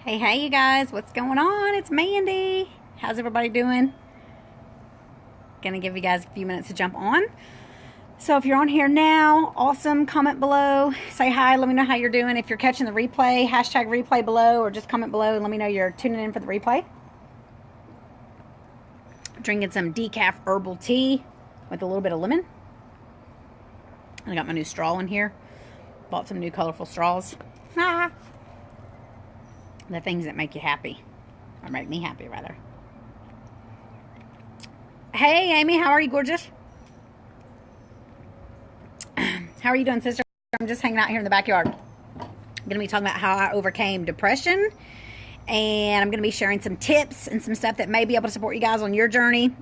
Hey, you guys, what's going on? It's Mandy. How's everybody doing? Gonna give you guys a few minutes to jump on. So if you're on here now, awesome. Comment below, say hi, let me know how you're doing. If you're catching the replay, hashtag replay below, or just comment below and let me know you're tuning in for the replay. Drinking some decaf herbal tea with a little bit of lemon. I got my new straw in here. Bought some new colorful straws. The things that make you happy, or make me happy rather. Hey Amy, how are you, gorgeous? How are you doing, sister? I'm just hanging out here in the backyard. I'm gonna be talking about how I overcame depression, and I'm gonna be sharing some tips and some stuff that may be able to support you guys on your journey,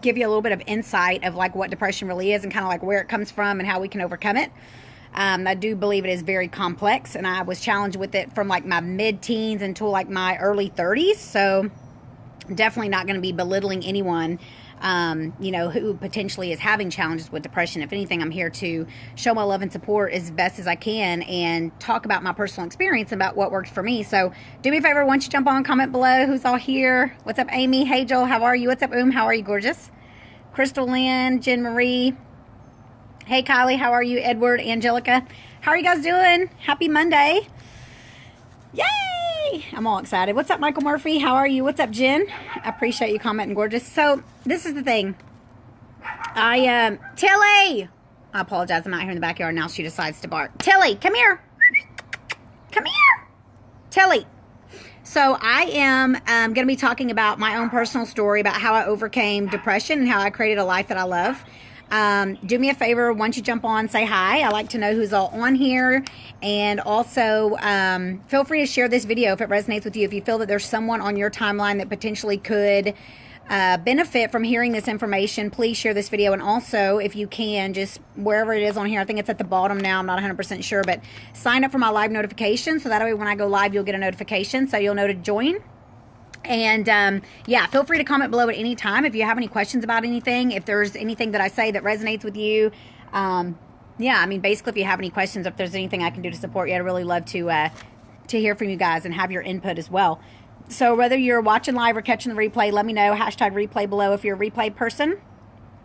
give you a little bit of insight of like what depression really is and kind of like where it comes from and how we can overcome it. I do believe it is very complex, and I was challenged with it from like my mid-teens until like my early 30s. So definitely not going to be belittling anyone, who potentially is having challenges with depression. If anything, I'm here to show my love and support as best as I can and talk about my personal experience about what worked for me. So do me a favor, once you jump on, comment below who's all here. What's up, Amy? Hey, Joel, how are you? What's up, how are you, gorgeous? Crystal Lynn, Jen Marie. Hey, Kylie, how are you? Edward, Angelica, how are you guys doing? Happy Monday. Yay! I'm all excited. What's up, Michael Murphy? How are you? What's up, Jen? I appreciate you commenting, gorgeous. So, this is the thing. Tilly! I apologize. I'm out here in the backyard now. She decides to bark. Tilly, come here. Come here. Tilly. So, I am going to be talking about my own personal story about how I overcame depression and how I created a life that I love. Do me a favor, once you jump on, say hi. I like to know who's all on here, and also feel free to share this video if it resonates with you. If you feel that there's someone on your timeline that potentially could benefit from hearing this information, please share this video. And also, if you can, just wherever it is on here, I think it's at the bottom now, I'm not 100% sure, but sign up for my live notification so that way when I go live you'll get a notification so you'll know to join. And yeah, feel free to comment below at any time if you have any questions about anything, if there's anything that I say that resonates with you. Yeah, I mean, basically, if you have any questions, if there's anything I can do to support you, I'd really love to hear from you guys and have your input as well. So whether you're watching live or catching the replay, let me know. Hashtag replay below if you're a replay person.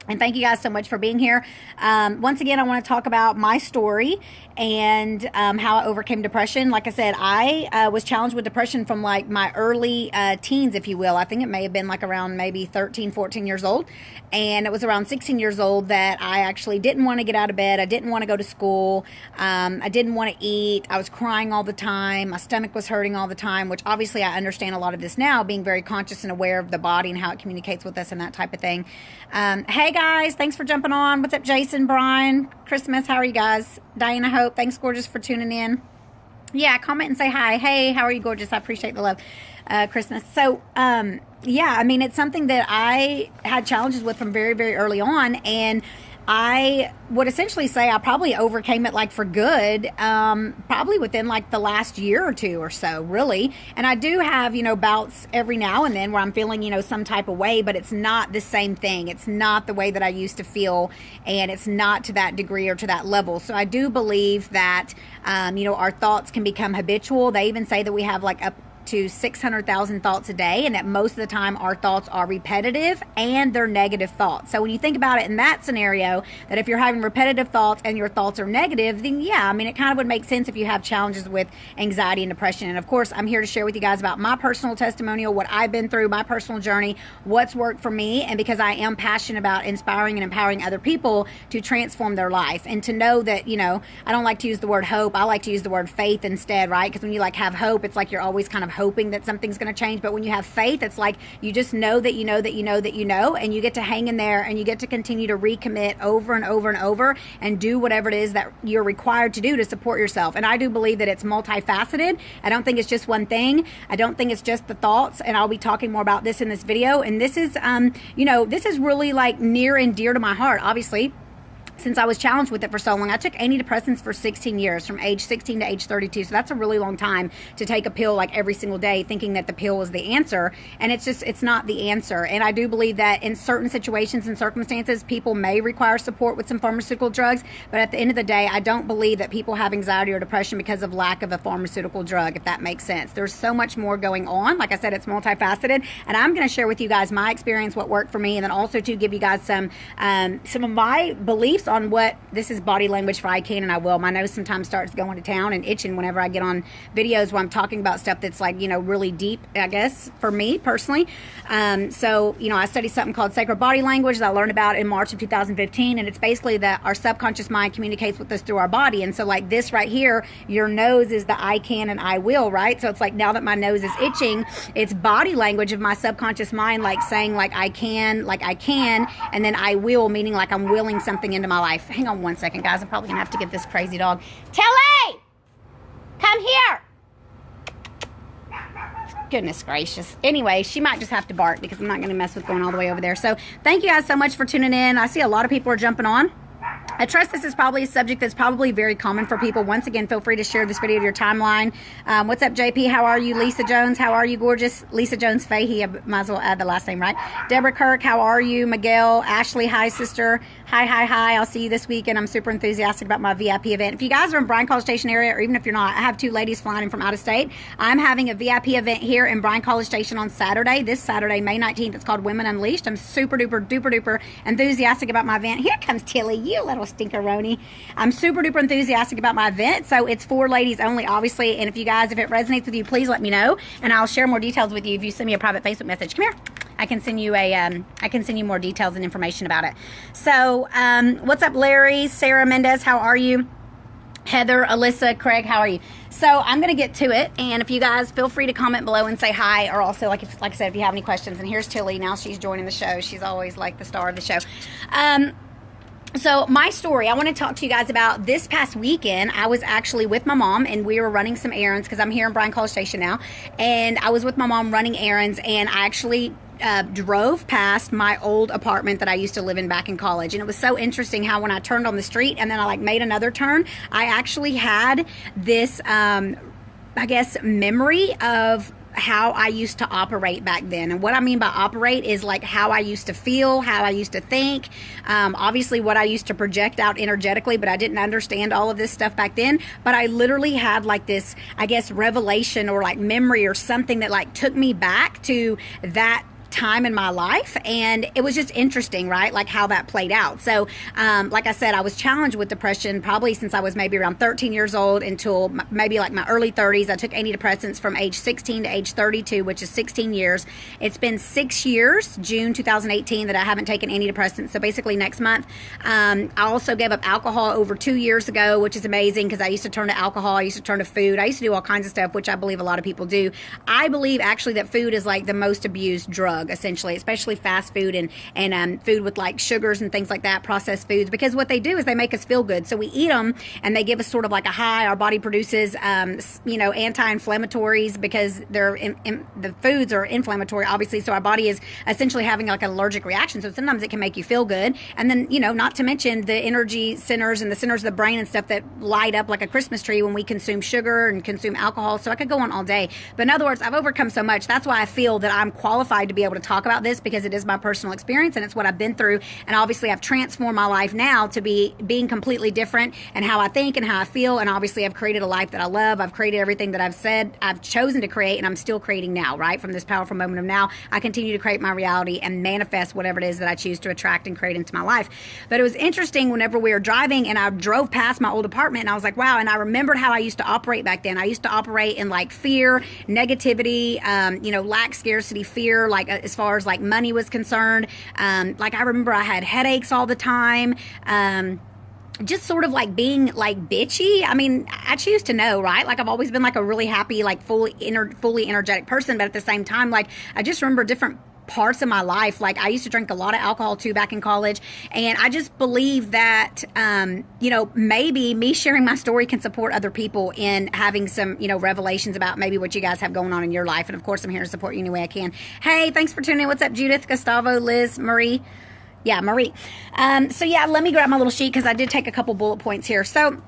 And thank you guys so much for being here. Once again, I want to talk about my story and how I overcame depression. Like I said, I was challenged with depression from like my early teens, if you will. I think it may have been like around maybe 13, 14 years old. And it was around 16 years old that I actually didn't want to get out of bed. I didn't want to go to school. I didn't want to eat. I was crying all the time. My stomach was hurting all the time, which obviously I understand a lot of this now, being very conscious and aware of the body and how it communicates with us and that type of thing. Hey guys, thanks for jumping on. What's up, Jason, Brian, Christmas? How are you guys? Diana Hope, thanks, gorgeous, for tuning in. Yeah, comment and say hi. Hey, how are you, gorgeous? I appreciate the love. Christmas. So, yeah, I mean, it's something that I had challenges with from very, very early on, and I would essentially say I probably overcame it like for good, probably within like the last year or two or so, really. And I do have, bouts every now and then where I'm feeling, some type of way, but it's not the same thing. It's not the way that I used to feel, and it's not to that degree or to that level. So I do believe that, our thoughts can become habitual. They even say that we have like up to 600,000 thoughts a day, and that most of the time our thoughts are repetitive and they're negative thoughts. So when you think about it in that scenario, that if you're having repetitive thoughts and your thoughts are negative, then yeah, I mean, it kind of would make sense if you have challenges with anxiety and depression. And of course, I'm here to share with you guys about my personal testimonial, what I've been through, my personal journey, what's worked for me, and because I am passionate about inspiring and empowering other people to transform their life and to know that, I don't like to use the word hope. I like to use the word faith instead, right? Because when you like have hope, it's like you're always kind of hoping that something's going to change. But when you have faith, it's like you just know that you know that you know that you know, and you get to hang in there and you get to continue to recommit over and over and over and do whatever it is that you're required to do to support yourself. And I do believe that it's multifaceted. I don't think it's just one thing. I don't think it's just the thoughts, and I'll be talking more about this in this video. And this is this is really like near and dear to my heart. Obviously, since I was challenged with it for so long. I took antidepressants for 16 years, from age 16 to age 32. So that's a really long time to take a pill like every single day, thinking that the pill was the answer. And it's not the answer. And I do believe that in certain situations and circumstances, people may require support with some pharmaceutical drugs. But at the end of the day, I don't believe that people have anxiety or depression because of lack of a pharmaceutical drug, if that makes sense. There's so much more going on. Like I said, it's multifaceted. And I'm going to share with you guys my experience, what worked for me, and then also to give you guys some of my beliefs on what this is body language for I can and I will. My nose sometimes starts going to town and itching whenever I get on videos where I'm talking about stuff that's like, you know, really deep, I guess, for me personally. So, you know, I studied something called sacred body language that I learned about in March of 2015. And it's basically that our subconscious mind communicates with us through our body. And so like this right here, your nose is the I can and I will, right? So it's like now that my nose is itching, it's body language of my subconscious mind, like saying like I can, and then I will, meaning like I'm willing something into my life. Hang on one second, guys. I'm probably gonna have to get this crazy dog. Tilly, come here. Goodness gracious. Anyway, she might just have to bark because I'm not gonna mess with going all the way over there. So thank you guys so much for tuning in. I see a lot of people are jumping on. I trust this is probably a subject that's probably very common for people. Once again, feel free to share this video to your timeline. What's up, JP? How are you? Lisa Jones, how are you, gorgeous? Lisa Jones Fahey, I might as well add the last name, right? Deborah Kirk, how are you? Miguel, Ashley, hi, sister. Hi. I'll see you this weekend. I'm super enthusiastic about my VIP event. If you guys are in Bryan College Station area, or even if you're not, I have 2 ladies flying in from out of state. I'm having a VIP event here in Bryan College Station on Saturday, this Saturday, May 19th. It's called Women Unleashed. I'm super duper enthusiastic about my event. Here comes Tilly, you little stinkeroni. I'm super duper enthusiastic about my event. So it's for ladies only, obviously. And if you guys, if it resonates with you, please let me know, and I'll share more details with you if you send me a private Facebook message. Come here. I can send you more details and information about it. So, what's up, Larry, Sarah Mendez? How are you? Heather, Alyssa, Craig, how are you? So I'm going to get to it, and if you guys feel free to comment below and say hi, or also like I said, if you have any questions. And here's Tilly. Now she's joining the show. She's always like the star of the show. So my story, I want to talk to you guys about this past weekend. I was actually with my mom, and we were running some errands because I'm here in Bryan College Station now. And I was with my mom running errands, and I actually drove past my old apartment that I used to live in back in college. And it was so interesting how when I turned on the street and then I like made another turn, I actually had this, I guess, memory of how I used to operate back then. And what I mean by operate is like how I used to feel, how I used to think, obviously what I used to project out energetically, but I didn't understand all of this stuff back then. But I literally had like this, I guess, revelation or like memory or something that like took me back to that time in my life, and it was just interesting, right? Like how that played out. So like I said, I was challenged with depression probably since I was maybe around 13 years old until maybe like my early 30s. I took antidepressants from age 16 to age 32, which is 16 years. It's been 6 years, June 2018, that I haven't taken antidepressants. So basically next month. I also gave up alcohol over 2 years ago, which is amazing because I used to turn to alcohol. I used to turn to food. I used to do all kinds of stuff, which I believe a lot of people do. I believe actually that food is like the most abused drug, essentially, especially fast food and food with like sugars and things like that, processed foods, because what they do is they make us feel good. So we eat them and they give us sort of like a high. Our body produces, anti-inflammatories because the foods are inflammatory, obviously. So our body is essentially having like an allergic reaction. So sometimes it can make you feel good. And then, not to mention the energy centers and the centers of the brain and stuff that light up like a Christmas tree when we consume sugar and consume alcohol. So I could go on all day. But in other words, I've overcome so much. That's why I feel that I'm qualified to be able to talk about this, because it is my personal experience and it's what I've been through. And obviously I've transformed my life now to being completely different and how I think and how I feel. And obviously I've created a life that I love. I've created everything that I've said I've chosen to create, and I'm still creating now, right? From this powerful moment of now, I continue to create my reality and manifest whatever it is that I choose to attract and create into my life. But it was interesting whenever we were driving and I drove past my old apartment and I was like, wow. And I remembered how I used to operate back then. I used to operate in like fear, negativity, lack, scarcity, fear, like as far as like money was concerned. Like I remember I had headaches all the time. Just sort of like being like bitchy. I mean, I choose to know, right? Like I've always been like a really happy, like fully energetic person. But at the same time, like I just remember different parts of my life. Like I used to drink a lot of alcohol too back in college. And I just believe that, maybe me sharing my story can support other people in having some, revelations about maybe what you guys have going on in your life. And of course, I'm here to support you any way I can. Hey, thanks for tuning in. What's up, Judith, Gustavo, Liz, Marie? Yeah, Marie. So yeah, let me grab my little sheet because I did take a couple bullet points here. So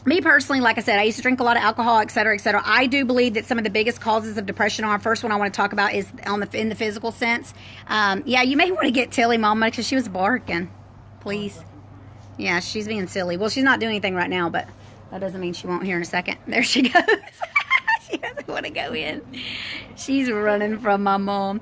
me personally, like I said, I used to drink a lot of alcohol, et cetera, et cetera. I do believe that some of the biggest causes of depression are, first one I want to talk about is in the physical sense. Yeah, you may want to get Tilly, Mama, because she was barking. Please. Yeah, she's being silly. Well, she's not doing anything right now, but that doesn't mean she won't here in a second. There she goes. She doesn't want to go in. She's running from my mom.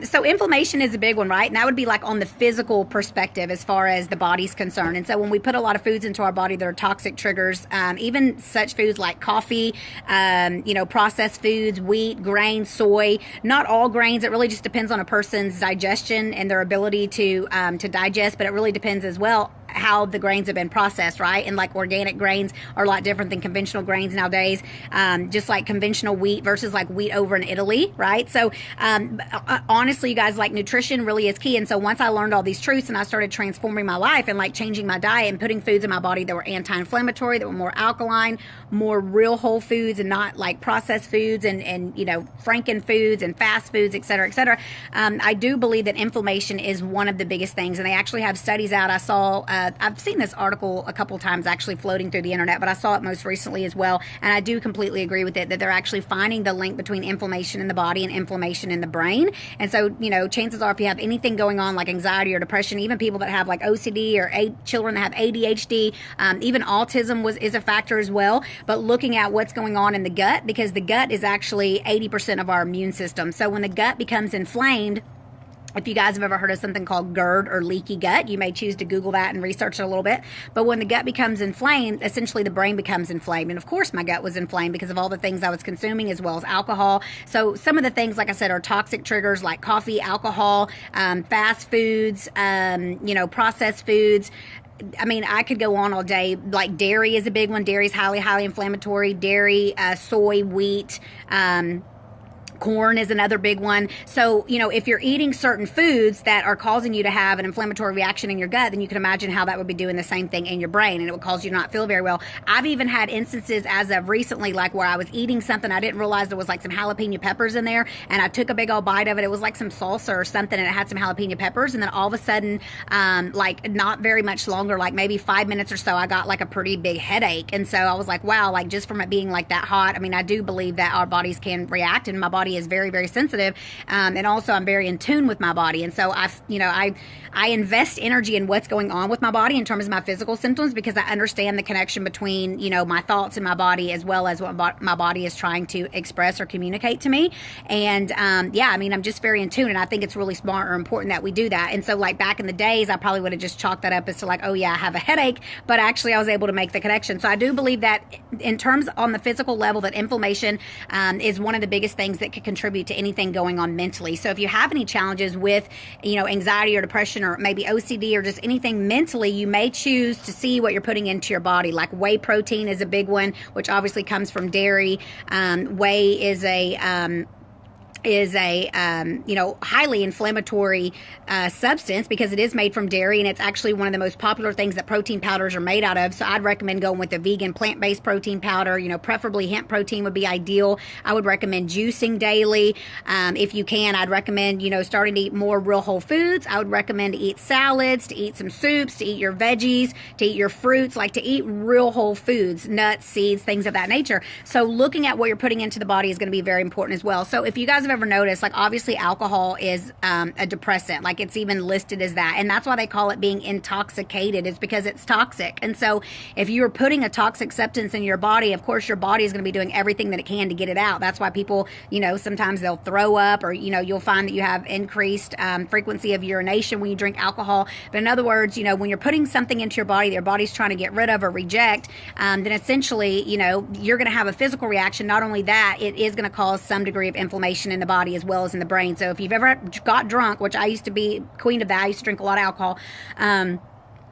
So inflammation is a big one, right? And that would be like on the physical perspective as far as the body's concerned. And so when we put a lot of foods into our body that are toxic triggers, even such foods like coffee, processed foods, wheat, grain, soy, not all grains. It really just depends on a person's digestion and their ability to digest, but it really depends as well how the grains have been processed, right? And like organic grains are a lot different than conventional grains nowadays, just like conventional wheat versus like wheat over in Italy, right? So honestly, you guys, like nutrition really is key. And so once I learned all these truths and I started transforming my life and like changing my diet and putting foods in my body that were anti-inflammatory, that were more alkaline, more real whole foods and not like processed foods and Franken foods and fast foods, et cetera, et cetera. I do believe that inflammation is one of the biggest things. And they actually have studies out. I saw I've seen this article a couple times actually floating through the internet, but I saw it most recently as well. And I do completely agree with it that they're actually finding the link between inflammation in the body and inflammation in the brain. And so, chances are if you have anything going on like anxiety or depression, even people that have like OCD or children that have ADHD, even autism is a factor as well. But looking at what's going on in the gut, because the gut is actually 80% of our immune system. So when the gut becomes inflamed, if you guys have ever heard of something called GERD or leaky gut, you may choose to Google that and research it a little bit. But when the gut becomes inflamed, essentially the brain becomes inflamed. And of course, my gut was inflamed because of all the things I was consuming as well as alcohol. So some of the things, like I said, are toxic triggers like coffee, alcohol, fast foods, processed foods. I mean, I could go on all day. Like dairy is a big one. Dairy is highly, highly inflammatory. Dairy, soy, wheat, corn is another big one. So, if you're eating certain foods that are causing you to have an inflammatory reaction in your gut, then you can imagine how that would be doing the same thing in your brain, and it would cause you to not feel very well. I've even had instances as of recently, like where I was eating something, I didn't realize there was like some jalapeno peppers in there, and I took a big old bite of it. It was like some salsa or something, and it had some jalapeno peppers, and then all of a sudden, like not very much longer, like maybe 5 minutes or so, I got like a pretty big headache. And so I was like, wow, like just from it being like that hot. I mean, I do believe that our bodies can react, and my body is very, very sensitive. And also I'm very in tune with my body. And so I invest energy in what's going on with my body in terms of my physical symptoms, because I understand the connection between, my thoughts and my body, as well as what my body is trying to express or communicate to me. And I'm just very in tune, and I think it's really smart or important that we do that. And so like back in the days, I probably would have just chalked that up as to like, oh yeah, I have a headache, but actually I was able to make the connection. So I do believe that in terms on the physical level, that inflammation is one of the biggest things that could contribute to anything going on mentally. So if you have any challenges with, anxiety or depression or maybe OCD or just anything mentally, you may choose to see what you're putting into your body. Like whey protein is a big one, which obviously comes from dairy. Whey is a highly inflammatory substance because it is made from dairy, and it's actually one of the most popular things that protein powders are made out of. So I'd recommend going with a vegan plant-based protein powder. Preferably hemp protein would be ideal. I would recommend juicing daily. If you can, I'd recommend, starting to eat more real whole foods. I would recommend to eat salads, to eat some soups, to eat your veggies, to eat your fruits, like to eat real whole foods, nuts, seeds, things of that nature. So looking at what you're putting into the body is going to be very important as well. So if you guys have ever noticed, like obviously alcohol is a depressant, like it's even listed as that, and that's why they call it being intoxicated, is because it's toxic. And so if you're putting a toxic substance in your body, of course your body is going to be doing everything that it can to get it out. That's why people, sometimes they'll throw up, or you'll find that you have increased frequency of urination when you drink alcohol. But in other words, when you're putting something into your body that your body's trying to get rid of or reject, then essentially, you're going to have a physical reaction. Not only that, it is going to cause some degree of inflammation in the body as well as in the brain. So if you've ever got drunk, which I used to be queen of that, I used to drink a lot of alcohol,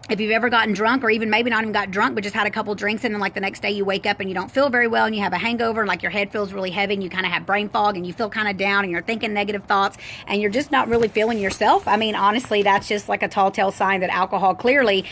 if you've ever gotten drunk, or even maybe not even got drunk, but just had a couple drinks, and then like the next day you wake up and you don't feel very well, and you have a hangover, and like your head feels really heavy, and you kind of have brain fog, and you feel kind of down, and you're thinking negative thoughts, and you're just not really feeling yourself. I mean, honestly, that's just like a tall tale sign that alcohol clearly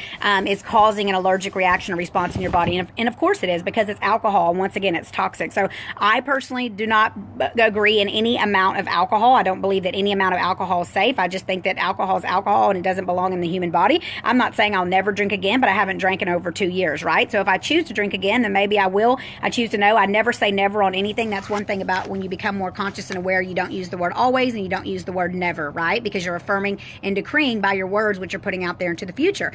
is causing an allergic reaction or response in your body. And of course it is, because it's alcohol. And once again, it's toxic. So I personally do not agree in any amount of alcohol. I don't believe that any amount of alcohol is safe. I just think that alcohol is alcohol, and it doesn't belong in the human body. I'm not saying I'll never drink again, but I haven't drank in over 2 years, right? So if I choose to drink again, then maybe I will. I choose to know. I never say never on anything. That's one thing about when you become more conscious and aware, you don't use the word always, and you don't use the word never, right? Because you're affirming and decreeing by your words what you're putting out there into the future.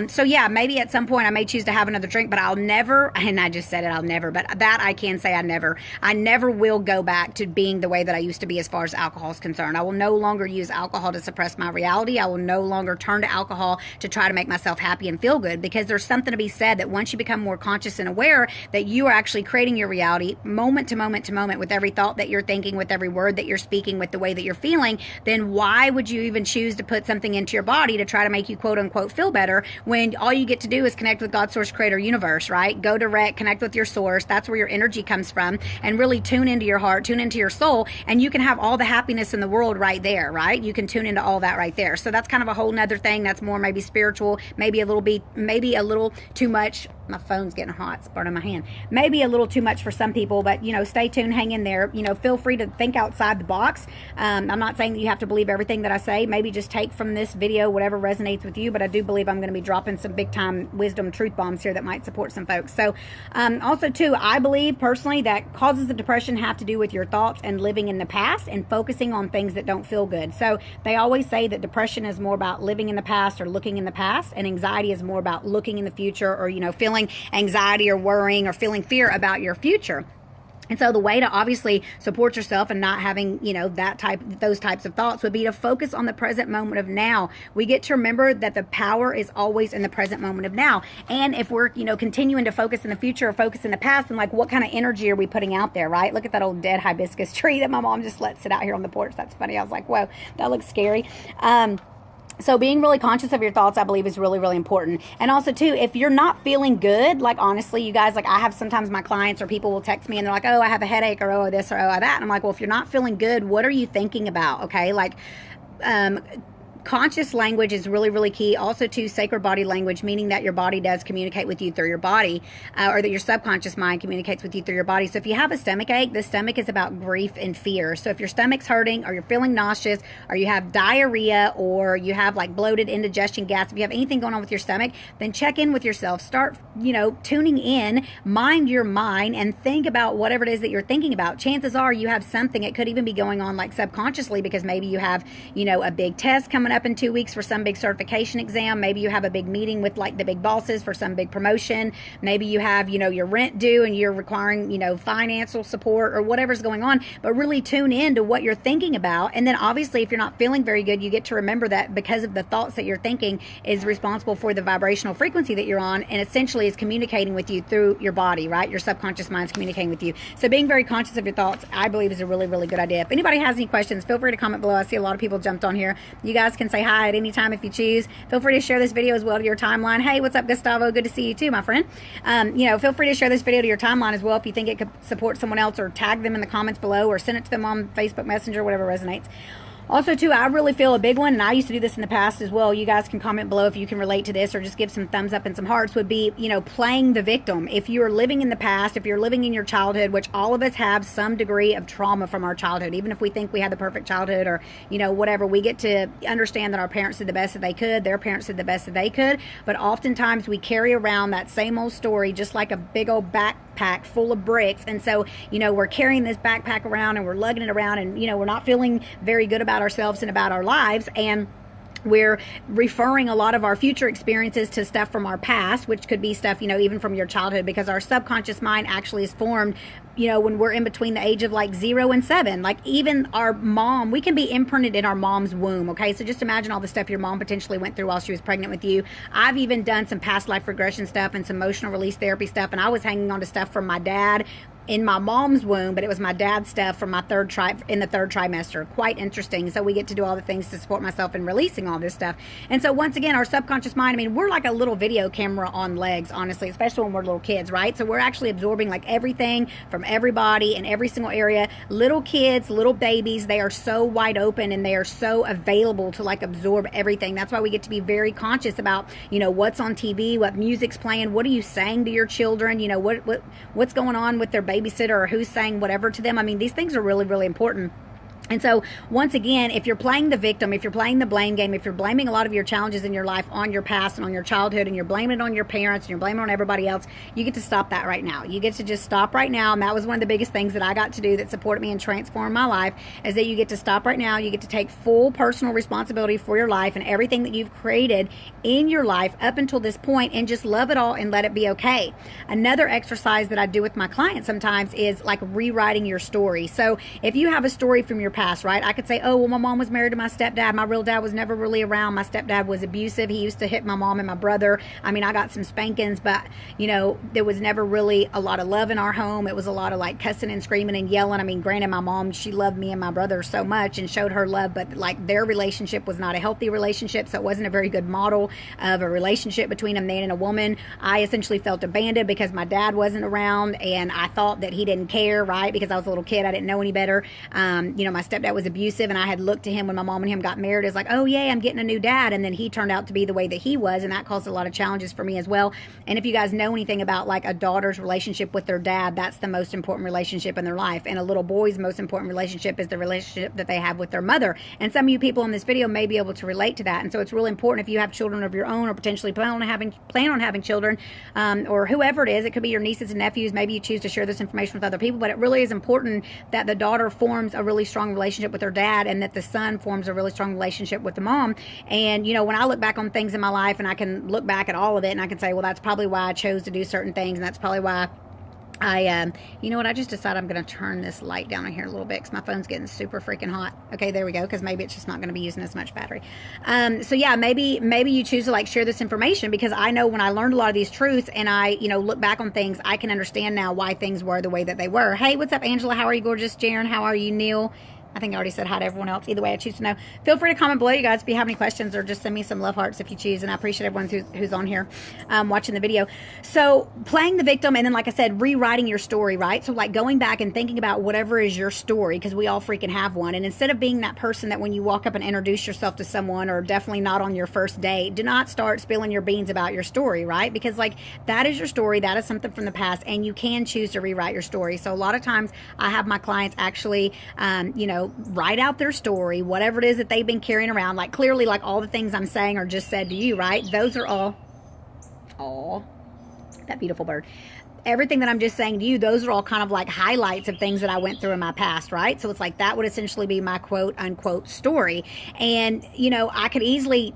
So yeah, maybe at some point I may choose to have another drink, but I'll never, and I just said it, I'll never, but that I can say I never will go back to being the way that I used to be as far as alcohol is concerned. I will no longer use alcohol to suppress my reality. I will no longer turn to alcohol to try to make myself happy and feel good, because there's something to be said that once you become more conscious and aware that you are actually creating your reality moment to moment to moment, with every thought that you're thinking, with every word that you're speaking, with the way that you're feeling, then why would you even choose to put something into your body to try to make you quote unquote feel better, when all you get to do is connect with God, source, creator, universe, right? Go direct, connect with your source. That's where your energy comes from, and really tune into your heart, tune into your soul, and you can have all the happiness in the world right there, right? You can tune into all that right there. So that's kind of a whole nother thing. That's more maybe spiritual, maybe a little too much. My phone's getting hot. It's burning my hand. Maybe a little too much for some people, but, you know, stay tuned, hang in there. You know, feel free to think outside the box. I'm not saying that you have to believe everything that I say. Maybe just take from this video whatever resonates with you, but I do believe I'm going to be dropping some big time wisdom truth bombs here that might support some folks. So also too, I believe personally that causes of depression have to do with your thoughts and living in the past and focusing on things that don't feel good. So they always say that depression is more about living in the past or looking in the past, and anxiety is more about looking in the future, or, you know, feeling anxiety or worrying or feeling fear about your future. And so the way to obviously support yourself and not having, you know, those types of thoughts would be to focus on the present moment of now. We get to remember that the power is always in the present moment of now. And if we're, you know, continuing to focus in the future or focus in the past, then like what kind of energy are we putting out there, right? Look at that old dead hibiscus tree that my mom just let sit out here on the porch. That's funny. I was like, whoa, that looks scary. So being really conscious of your thoughts, I believe, is really, really important. And also, too, if you're not feeling good, like, honestly, you guys, like, I have sometimes my clients or people will text me and they're like, oh, I have a headache, or oh, this, or oh, that. And I'm like, well, if you're not feeling good, what are you thinking about? Okay. Like, conscious language is really, really key. Also, to sacred body language, meaning that your body does communicate with you through your body, or that your subconscious mind communicates with you through your body. So if you have a stomach ache, the stomach is about grief and fear. So if your stomach's hurting, or you're feeling nauseous, or you have diarrhea, or you have like bloated indigestion, gas, if you have anything going on with your stomach, then check in with yourself. Start, you know, tuning in, mind your mind, and think about whatever it is that you're thinking about. Chances are you have something. It could even be going on like subconsciously, because maybe you have, you know, a big test coming up in 2 weeks for some big certification exam. Maybe you have a big meeting with like the big bosses for some big promotion. Maybe you have, you know, your rent due and you're requiring, you know, financial support or whatever's going on. But really tune in to what you're thinking about. And then obviously if you're not feeling very good, you get to remember that because of the thoughts that you're thinking is responsible for the vibrational frequency that you're on, and essentially is communicating with you through your body, right? Your subconscious mind's communicating with you. So being very conscious of your thoughts, I believe, is a really, really good idea. If anybody has any questions, feel free to comment below. I see a lot of people jumped on here. You guys can say hi at any time if you choose. Feel free to share this video as well to your timeline. Hey, what's up, Gustavo? Good to see you too, my friend. You know, feel free to share this video to your timeline as well if you think it could support someone else, or tag them in the comments below, or send it to them on Facebook Messenger, whatever resonates. Also, too, I really feel a big one, and I used to do this in the past as well. You guys can comment below if you can relate to this, or just give some thumbs up and some hearts, would be, you know, playing the victim. If you're living in the past, if you're living in your childhood, which all of us have some degree of trauma from our childhood, even if we think we had the perfect childhood, or, you know, whatever, we get to understand that our parents did the best that they could, their parents did the best that they could, but oftentimes we carry around that same old story just like a big old backpack full of bricks. And so, you know, we're carrying this backpack around and we're lugging it around, and, you know, we're not feeling very good about ourselves and about our lives, and we're referring a lot of our future experiences to stuff from our past, which could be stuff, you know, even from your childhood, because our subconscious mind actually is formed, you know, when we're in between the age of like 0 and 7. Like even our mom, we can be imprinted in our mom's womb. Okay, so just imagine all the stuff your mom potentially went through while she was pregnant with you. I've even done some past life regression stuff and some emotional release therapy stuff, and I was hanging on to stuff from my dad in my mom's womb, but it was my dad's stuff from my in the third trimester. Quite interesting. So we get to do all the things to support myself in releasing all this stuff. And so once again, our subconscious mind, I mean, we're like a little video camera on legs, honestly, especially when we're little kids, right? So we're actually absorbing like everything from everybody in every single area. Little kids, little babies, they are so wide open and they are so available to like absorb everything. That's why we get to be very conscious about, you know, what's on TV, what music's playing, what are you saying to your children, you know, what's going on with their babysitter or who's saying whatever to them. I mean, these things are really, really important. And so, once again, if you're playing the victim, if you're playing the blame game, if you're blaming a lot of your challenges in your life on your past and on your childhood, and you're blaming it on your parents and you're blaming it on everybody else, you get to stop that right now. You get to just stop right now. And that was one of the biggest things that I got to do that supported me and transformed my life, is that you get to stop right now. You get to take full personal responsibility for your life and everything that you've created in your life up until this point, and just love it all and let it be okay. Another exercise that I do with my clients sometimes is like rewriting your story. So if you have a story from your past, right? I could say, oh, well, my mom was married to my stepdad. My real dad was never really around. My stepdad was abusive. He used to hit my mom and my brother. I mean, I got some spankings, but, you know, there was never really a lot of love in our home. It was a lot of like cussing and screaming and yelling. I mean, granted, my mom, she loved me and my brother so much and showed her love, but like their relationship was not a healthy relationship. So it wasn't a very good model of a relationship between a man and a woman. I essentially felt abandoned because my dad wasn't around, and I thought that he didn't care, right? Because I was a little kid. I didn't know any better. You know, my stepdad was abusive, and I had looked to him when my mom and him got married as like, oh yeah, I'm getting a new dad, and then he turned out to be the way that he was, and that caused a lot of challenges for me as well. And if you guys know anything about like a daughter's relationship with their dad, that's the most important relationship in their life, and a little boy's most important relationship is the relationship that they have with their mother. And some of you people in this video may be able to relate to that. And so it's really important, if you have children of your own or potentially plan on having children, or whoever it is, it could be your nieces and nephews, maybe you choose to share this information with other people, but it really is important that the daughter forms a really strong relationship with her dad, and that the son forms a really strong relationship with the mom. And, you know, when I look back on things in my life, and I can look back at all of it, and I can say, well, that's probably why I chose to do certain things, and that's probably why you know what, I just decided I'm going to turn this light down in here a little bit because my phone's getting super freaking hot. Okay, there we go, because maybe it's just not going to be using as much battery. So yeah, maybe you choose to like share this information, because I know when I learned a lot of these truths and I, you know, look back on things, I can understand now why things were the way that they were. Hey, what's up, Angela? How are you, gorgeous? Jaren, how are you? Neil, I think I already said hi to everyone else. Either way, I choose to know. Feel free to comment below, you guys, if you have any questions, or just send me some love hearts if you choose. And I appreciate everyone who's on here watching the video. So playing the victim, and then, like I said, rewriting your story, right? So like going back and thinking about whatever is your story, because we all freaking have one. And instead of being that person that when you walk up and introduce yourself to someone, or definitely not on your first date, do not start spilling your beans about your story, right? Because like that is your story. That is something from the past, and you can choose to rewrite your story. So a lot of times I have my clients actually, you know, write out their story, whatever it is that they've been carrying around. Like clearly, like all the things I'm saying are just said to you, right? Those are all, that beautiful bird. Everything that I'm just saying to you, those are all kind of like highlights of things that I went through in my past, right? So it's like that would essentially be my quote unquote story. And, you know, I could easily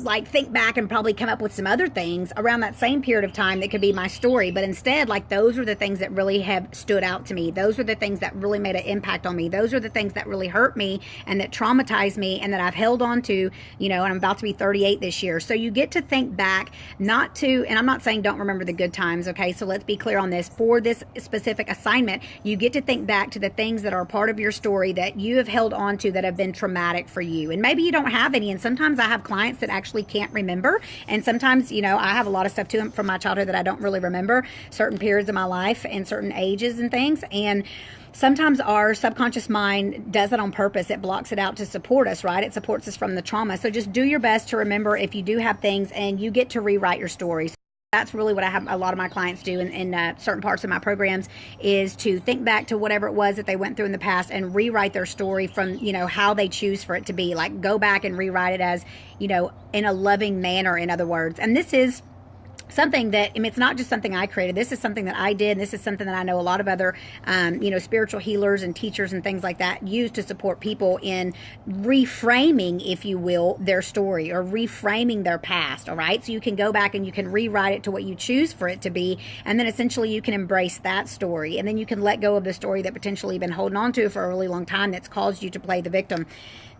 like think back and probably come up with some other things around that same period of time that could be my story. But instead, like those are the things that really have stood out to me. Those are the things that really made an impact on me. Those are the things that really hurt me and that traumatized me and that I've held on to, you know, and I'm about to be 38 this year. So you get to think back, not to, and I'm not saying don't remember the good times, okay? So let's be clear on this. For this specific assignment, you get to think back to the things that are part of your story that you have held on to that have been traumatic for you. And maybe you don't have any. And sometimes I have clients that actually can't remember, and sometimes, you know, I have a lot of stuff too from my childhood that I don't really remember, certain periods of my life and certain ages and things. And sometimes our subconscious mind does it on purpose. It blocks it out to support us, right? It supports us from the trauma. So just do your best to remember if you do have things, and you get to rewrite your stories. That's really what I have a lot of my clients do in certain parts of my programs, is to think back to whatever it was that they went through in the past and rewrite their story from, you know, how they choose for it to be. Like go back and rewrite it as, you know, in a loving manner, in other words. And this is something that, I mean, it's not just something I created. This is something that I did. And this is something that I know a lot of other, you know, spiritual healers and teachers and things like that use to support people in reframing, if you will, their story, or reframing their past. All right. So you can go back and you can rewrite it to what you choose for it to be. And then essentially you can embrace that story. And then you can let go of the story that potentially you've been holding on to for a really long time that's caused you to play the victim.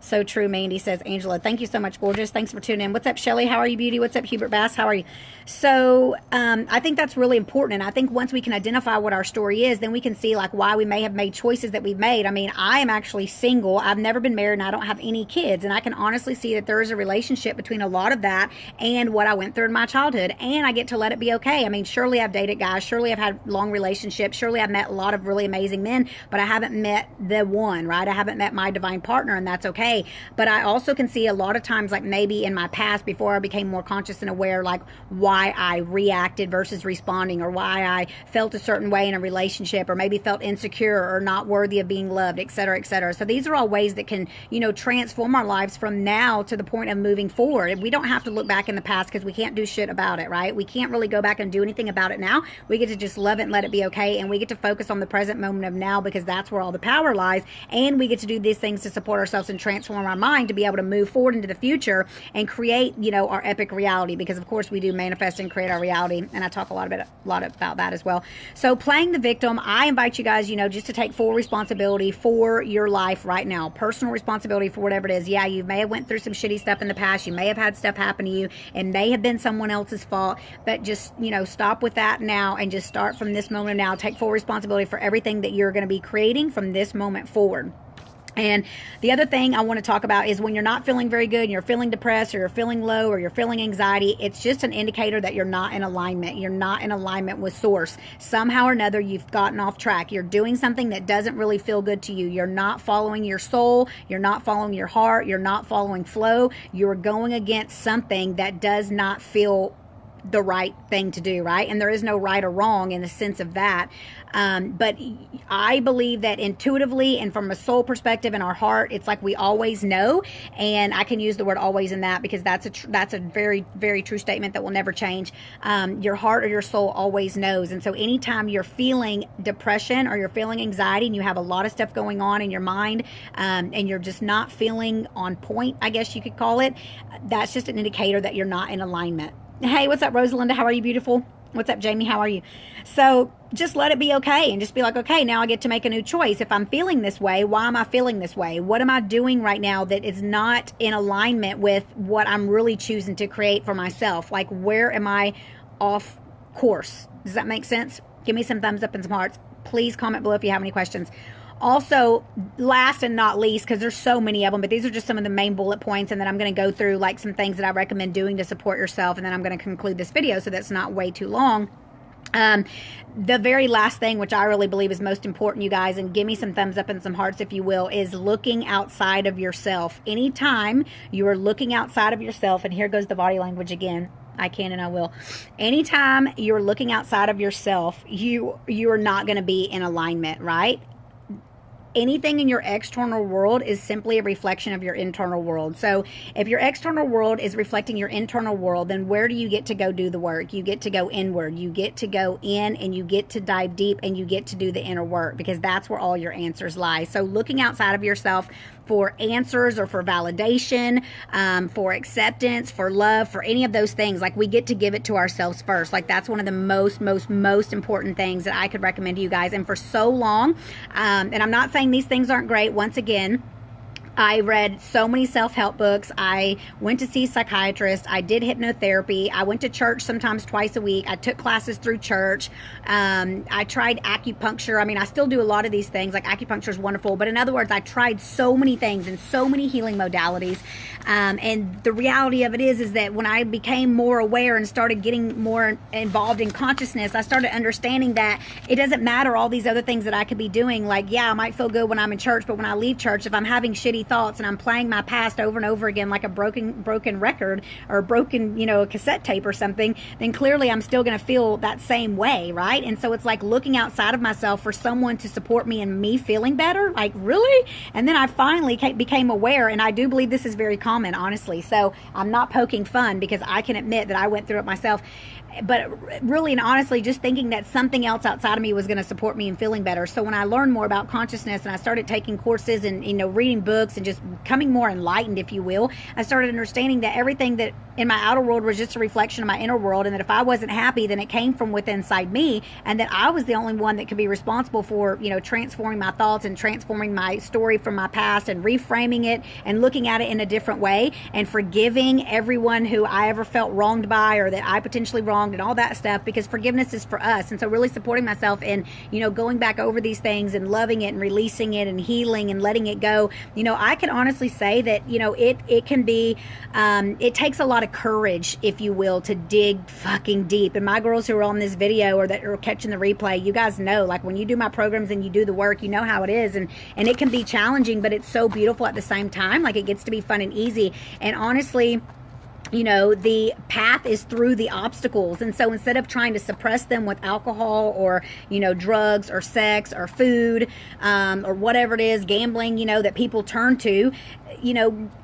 So true, Mandy, says Angela. Thank you so much, gorgeous. Thanks for tuning in. What's up, Shelly? How are you, beauty? What's up, Hubert Bass? How are you? So so I think that's really important. And I think once we can identify what our story is, then we can see like why we may have made choices that we've made. I mean, I am actually single. I've never been married and I don't have any kids. And I can honestly see that there is a relationship between a lot of that and what I went through in my childhood. And I get to let it be okay. I mean, surely I've dated guys. Surely I've had long relationships. Surely I've met a lot of really amazing men, but I haven't met the one, right? I haven't met my divine partner, and that's okay. But I also can see a lot of times, like maybe in my past, before I became more conscious and aware, like why I reacted versus responding, or why I felt a certain way in a relationship, or maybe felt insecure or not worthy of being loved, et cetera, et cetera. So these are all ways that can, transform our lives from now to the point of moving forward. We don't have to look back in the past because we can't do shit about it, right? We can't really go back and do anything about it now. We get to just love it and let it be okay. And we get to focus on the present moment of now, because that's where all the power lies. And we get to do these things to support ourselves and transform our mind to be able to move forward into the future and create, our epic reality. Because of course we do manifest and create our reality. And I talk a lot about that as well. So playing the victim, I invite you guys, just to take full responsibility for your life right now. Personal responsibility for whatever it is. Yeah, you may have went through some shitty stuff in the past. You may have had stuff happen to you. It may have been someone else's fault. But just, stop with that now and just start from this moment now. Take full responsibility for everything that you're going to be creating from this moment forward. And the other thing I want to talk about is when you're not feeling very good and you're feeling depressed or you're feeling low or you're feeling anxiety, it's just an indicator that you're not in alignment. You're not in alignment with source. Somehow or another, you've gotten off track. You're doing something that doesn't really feel good to you. You're not following your soul. You're not following your heart. You're not following flow. You're going against something that does not feel the right thing to do, right? And there is no right or wrong in the sense of that. But I believe that intuitively and from a soul perspective in our heart, it's like we always know. And I can use the word always in that because that's a very, very true statement that will never change. Your heart or your soul always knows. And so anytime you're feeling depression or you're feeling anxiety and you have a lot of stuff going on in your mind, and you're just not feeling on point, I guess you could call it, that's just an indicator that you're not in alignment. Hey, what's up, Rosalinda? How are you, beautiful? What's up, Jamie? How are you? So just let it be okay and just be like, okay, now I get to make a new choice. If I'm feeling this way, why am I feeling this way? What am I doing right now that is not in alignment with what I'm really choosing to create for myself? Like, where am I off course? Does that make sense? Give me some thumbs up and some hearts. Please comment below if you have any questions. Also, last and not least, because there's so many of them, but these are just some of the main bullet points, and then I'm going to go through like some things that I recommend doing to support yourself, and then I'm going to conclude this video so that's not way too long. The very last thing, which I really believe is most important, you guys, and give me some thumbs up and some hearts if you will, is looking outside of yourself. Anytime you are looking outside of yourself, and here goes the body language again. I can and I will. Anytime you're looking outside of yourself, you are not going to be in alignment, right? Anything in your external world is simply a reflection of your internal world. So if your external world is reflecting your internal world, then where do you get to go do the work? You get to go inward. You get to go in and you get to dive deep and you get to do the inner work, because that's where all your answers lie. So looking outside of yourself for answers or for validation, for acceptance, for love, for any of those things, like we get to give it to ourselves first. Like that's one of the most important things that I could recommend to you guys. And for so long, and I'm not saying these things aren't great. Once again, I read so many self-help books. I went to see psychiatrists. I did hypnotherapy. I went to church sometimes twice a week. I took classes through church. I tried acupuncture. I mean, I still do a lot of these things. Like acupuncture is wonderful. But in other words, I tried so many things and so many healing modalities. And the reality of it is that when I became more aware and started getting more involved in consciousness, I started understanding that it doesn't matter all these other things that I could be doing. Like, yeah, I might feel good when I'm in church, but when I leave church, if I'm having shitty thoughts and I'm playing my past over and over again like a broken record or broken, a cassette tape or something, then clearly I'm still going to feel that same way, right? And so it's like looking outside of myself for someone to support me and me feeling better. Like, really? And then I finally became aware, and I do believe this is very common, honestly. So I'm not poking fun because I can admit that I went through it myself. But really and honestly, just thinking that something else outside of me was going to support me in feeling better. So when I learned more about consciousness and I started taking courses and, reading books and just becoming more enlightened, if you will, I started understanding that everything that in my outer world was just a reflection of my inner world. And that if I wasn't happy, then it came from within inside me. And that I was the only one that could be responsible for, transforming my thoughts and transforming my story from my past and reframing it and looking at it in a different way and forgiving everyone who I ever felt wronged by or that I potentially wronged wronged and all that stuff, because forgiveness is for us. And so really supporting myself in, going back over these things and loving it and releasing it and healing and letting it go. I can honestly say that, it can be, it takes a lot of courage, if you will, to dig fucking deep. And my girls who are on this video or that are catching the replay, you guys know, like when you do my programs and you do the work, you know how it is. And it can be challenging, but it's so beautiful at the same time. Like it gets to be fun and easy. And honestly, the path is through the obstacles. And so instead of trying to suppress them with alcohol or, drugs or sex or food, or whatever it is, gambling, that people turn to,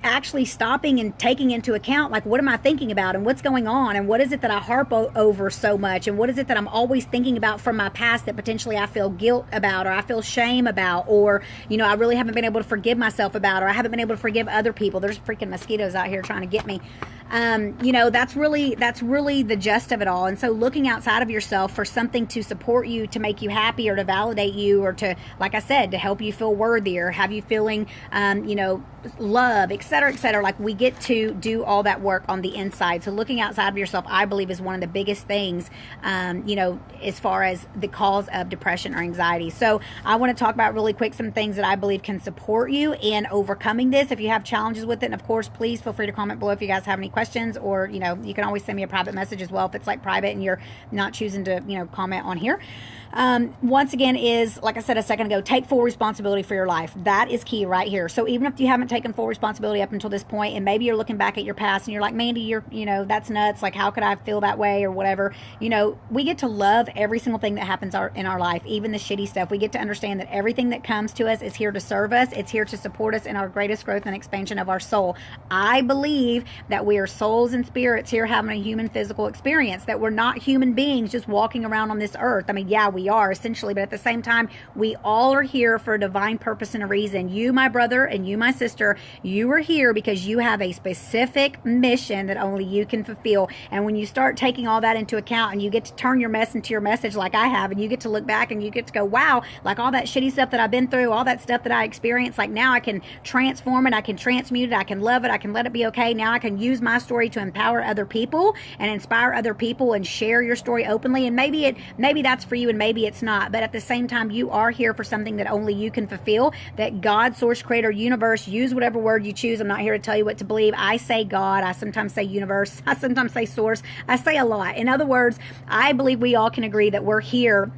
actually stopping and taking into account, like, what am I thinking about and what's going on? And what is it that I harp over so much? And what is it that I'm always thinking about from my past that potentially I feel guilt about, or I feel shame about, or, I really haven't been able to forgive myself about, or I haven't been able to forgive other people. There's freaking mosquitoes out here trying to get me. That's really the gist of it all. And so looking outside of yourself for something to support you, to make you happy, or to validate you, or to, like I said, to help you feel worthy, or have you feeling, love, et cetera, et cetera. Like we get to do all that work on the inside. So looking outside of yourself, I believe, is one of the biggest things, as far as the cause of depression or anxiety. So I want to talk about really quick some things that I believe can support you in overcoming this. If you have challenges with it, and of course, please feel free to comment below if you guys have any questions, or, you can always send me a private message as well if it's like private and you're not choosing to, comment on here. Once again, is, like I said a second ago, take full responsibility for your life. That is key right here. So even if you haven't taken full responsibility up until this point, and maybe you're looking back at your past and you're like, Mandy, you're, that's nuts. Like, how could I feel that way or whatever? We get to love every single thing that happens in our life, even the shitty stuff. We get to understand that everything that comes to us is here to serve us. It's here to support us in our greatest growth and expansion of our soul. I believe that we are souls and spirits here having a human physical experience, that we're not human beings just walking around on this earth. I mean, yeah, we are essentially, but at the same time, we all are here for a divine purpose and a reason. You, my brother, and you, my sister, you are here because you have a specific mission that only you can fulfill. And when you start taking all that into account, and you get to turn your mess into your message like I have, and you get to look back and you get to go, wow, like all that shitty stuff that I've been through, all that stuff that I experienced, like now I can transform it, I can transmute it, I can love it, I can let it be okay. Now I can use my story to empower other people and inspire other people and share your story openly. And maybe that's for you and maybe it's not, but at the same time, you are here for something that only you can fulfill, that God, source, creator, universe, use whatever word you choose. I'm not here to tell you what to believe. I say God, I sometimes say universe, I sometimes say source, I say a lot. In other words, I believe we all can agree that we're here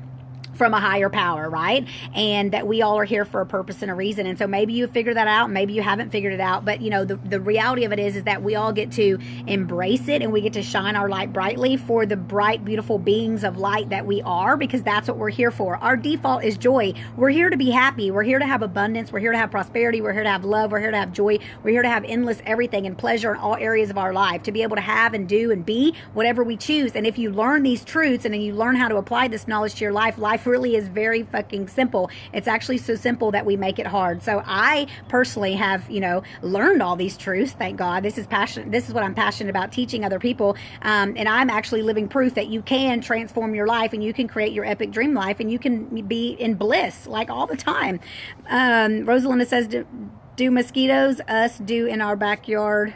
from a higher power, right? And that we all are here for a purpose and a reason. And so maybe you figured that out, maybe you haven't figured it out, but the reality of it is that we all get to embrace it, and we get to shine our light brightly for the bright, beautiful beings of light that we are, because that's what we're here for. Our default is joy. We're here to be happy. We're here to have abundance. We're here to have prosperity. We're here to have love. We're here to have joy. We're here to have endless everything and pleasure in all areas of our life, to be able to have and do and be whatever we choose. And if you learn these truths and then you learn how to apply this knowledge to your life really is very fucking simple. It's actually so simple that we make it hard. So I personally have, learned all these truths. Thank God. This is passion. This is what I'm passionate about, teaching other people. And I'm actually living proof that you can transform your life, and you can create your epic dream life, and you can be in bliss like all the time. Rosalinda says, do mosquitoes us do in our backyard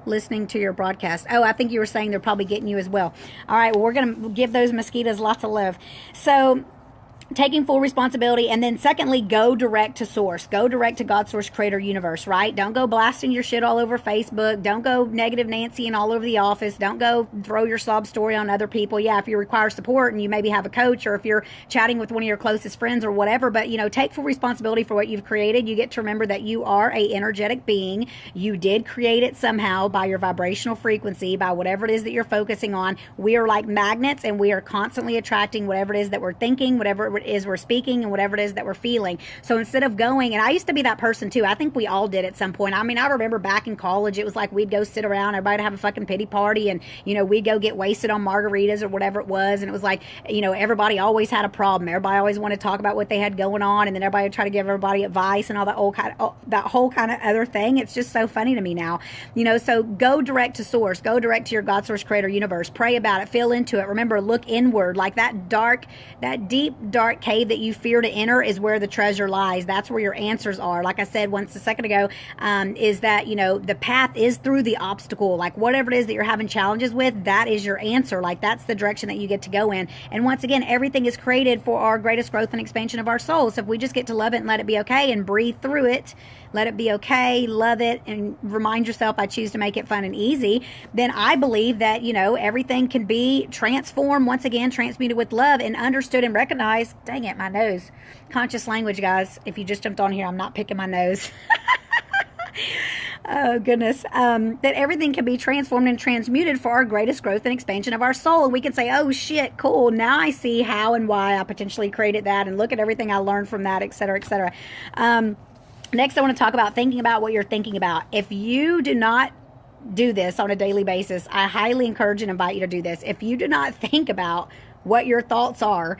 listening to your broadcast? Oh, I think you were saying they're probably getting you as well. All right, well, we're going to give those mosquitoes lots of love. So taking full responsibility, and then secondly, go direct to source. Go direct to God, source, creator, universe, right? Don't go blasting your shit all over Facebook. Don't go negative Nancy and all over the office. Don't go throw your sob story on other people. Yeah, if you require support and you maybe have a coach, or if you're chatting with one of your closest friends or whatever, but take full responsibility for what you've created. You get to remember that you are a energetic being. You did create it somehow by your vibrational frequency, by whatever it is that you're focusing on. We are like magnets, and we are constantly attracting whatever it is that we're thinking, whatever it is we're speaking, and whatever it is that we're feeling. So instead of going, and I used to be that person too. I think we all did at some point. I mean, I remember back in college, it was like we'd go sit around, everybody would have a fucking pity party, and we'd go get wasted on margaritas or whatever it was, and it was like, everybody always had a problem. Everybody always wanted to talk about what they had going on, and then everybody would try to give everybody advice and all that whole kind of other thing. It's just so funny to me now. So go direct to source. Go direct to your God, source, creator, universe. Pray about it. Feel into it. Remember, look inward, like that deep dark dark cave that you fear to enter is where the treasure lies. That's where your answers are. Like I said once a second ago, is that, you know, the path is through the obstacle. Like whatever it is that you're having challenges with, that is your answer. Like that's the direction that you get to go in. And once again, everything is created for our greatest growth and expansion of our soul. So if we just get to love it and let it be okay and breathe through it, let it be okay, love it, and remind yourself, I choose to make it fun and easy, then I believe that, you know, everything can be transformed, once again, transmuted with love and understood and recognized. Dang it, my nose. Conscious language, guys. If you just jumped on here, I'm not picking my nose. Oh, goodness. That everything can be transformed and transmuted for our greatest growth and expansion of our soul. And we can say, oh, shit, cool. Now I see how and why I potentially created that. And look at everything I learned from that, et cetera, et cetera. Next, I want to talk about thinking about what you're thinking about. If you do not do this on a daily basis, I highly encourage and invite you to do this. If you do not think about what your thoughts are,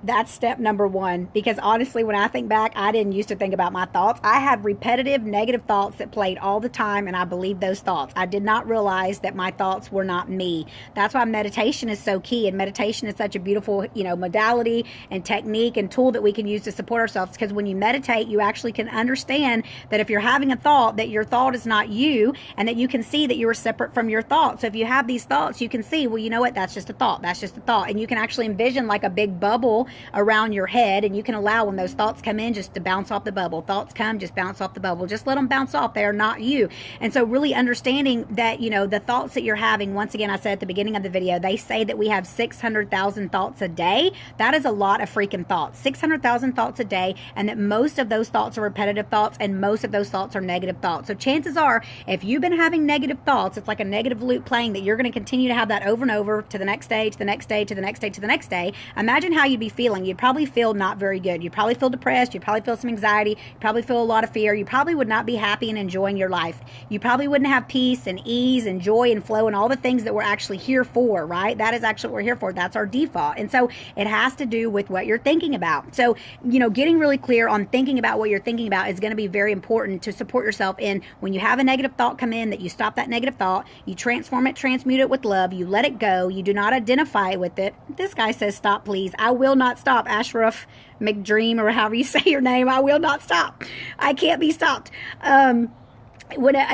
that's step number one. Because honestly, when I think back, I didn't used to think about my thoughts. I had repetitive negative thoughts that played all the time, and I believed those thoughts. I did not realize that my thoughts were not me. That's why meditation is so key, and meditation is such a beautiful, you know, modality and technique and tool that we can use to support ourselves. Because when you meditate, you actually can understand that if you're having a thought, that your thought is not you, and that you can see that you are separate from your thoughts. So if you have these thoughts, you can see, well, you know what, that's just a thought. That's just a thought. And you can actually envision like a big bubble around your head, and you can allow when those thoughts come in just to bounce off the bubble. Thoughts come, just bounce off the bubble. Just let them bounce off. They are not you. And so really understanding that, you know, the thoughts that you're having, once again, I said at the beginning of the video, they say that we have 600,000 thoughts a day. That is a lot of freaking thoughts. 600,000 thoughts a day, and that most of those thoughts are repetitive thoughts, and most of those thoughts are negative thoughts. So chances are, if you've been having negative thoughts, it's like a negative loop playing that you're going to continue to have that over and over to the next day, to the next day, to the next day, to the next day. Imagine how you'd be feeling. You'd probably feel not very good. You'd probably feel depressed. You'd probably feel some anxiety. You'd probably feel a lot of fear. You probably would not be happy and enjoying your life. You probably wouldn't have peace and ease and joy and flow and all the things that we're actually here for, right? That is actually what we're here for. That's our default. And so it has to do with what you're thinking about. So, you know, getting really clear on thinking about what you're thinking about is going to be very important to support yourself in. When you have a negative thought come in, that you stop that negative thought, you transform it, transmute it with love, you let it go, you do not identify with it. This guy says, stop, please. I will not stop. Ashraf McDream, or however you say your name, I will not stop. I can't be stopped. And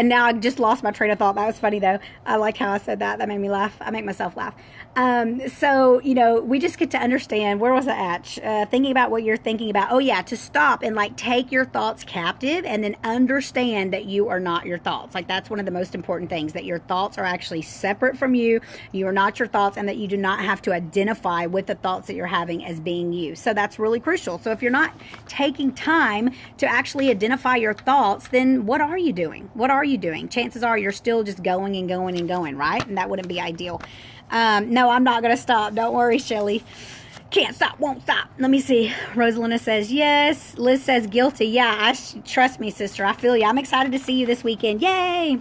now I just lost my train of thought. That was funny though. I like how I said that. That made me laugh. I make myself laugh. So, you know, we just get to understand, where was I at? Thinking about what you're thinking about. Oh yeah, to stop and like take your thoughts captive and then understand that you are not your thoughts. Like that's one of the most important things, that your thoughts are actually separate from you. You are not your thoughts, and that you do not have to identify with the thoughts that you're having as being you. So that's really crucial. So if you're not taking time to actually identify your thoughts, then what are you doing? What are you doing? Chances are you're still just going and going and going, right? And that wouldn't be ideal. No, I'm not going to stop. Don't worry, Shelly. Can't stop, won't stop. Let me see. Rosalina says, yes. Liz says, guilty. Yeah, trust me, sister. I feel you. I'm excited to see you this weekend. Yay.